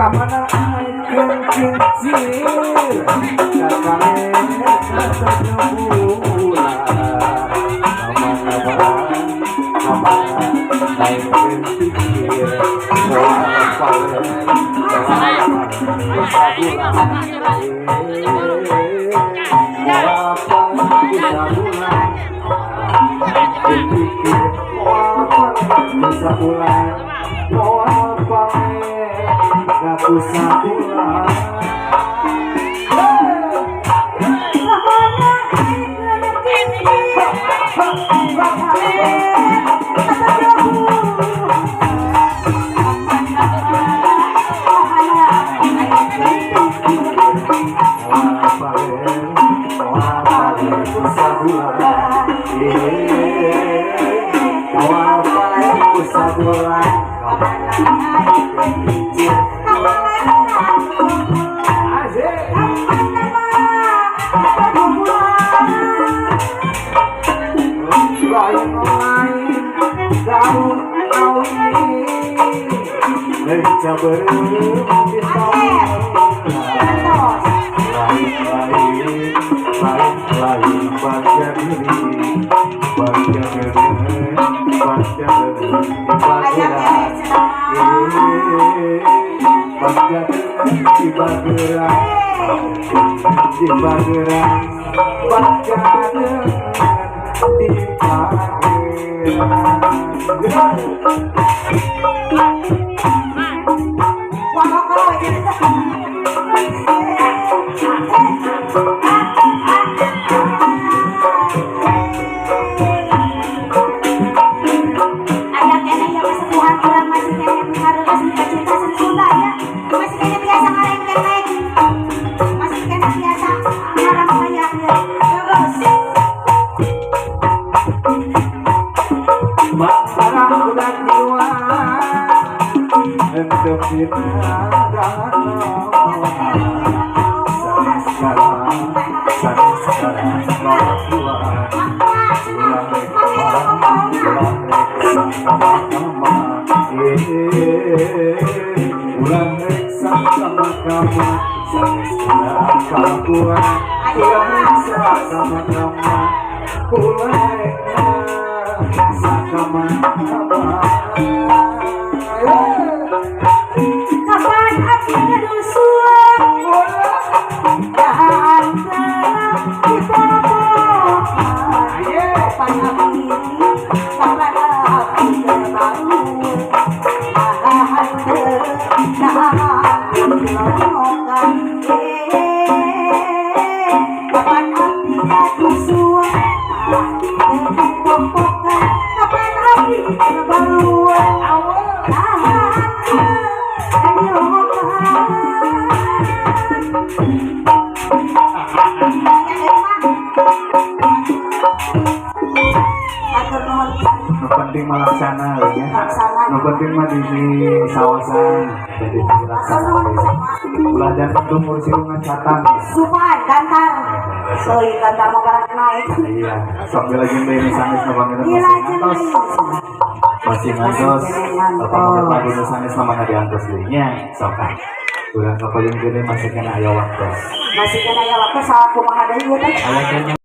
kamana ayeun kincir kakale satembulan kamana kamana ayeun kincir penting melaksana ya. Penting mah di sawasan jadi belajar umur silungan catang supan gantar soi gantar mau gerak naik iya sambil lagi ini sanes na banget masih ngantos apa lagi sanes nama nggak diantos dirinya sokan kurang kepaling gede masih kena aya waktu salah kumaha deui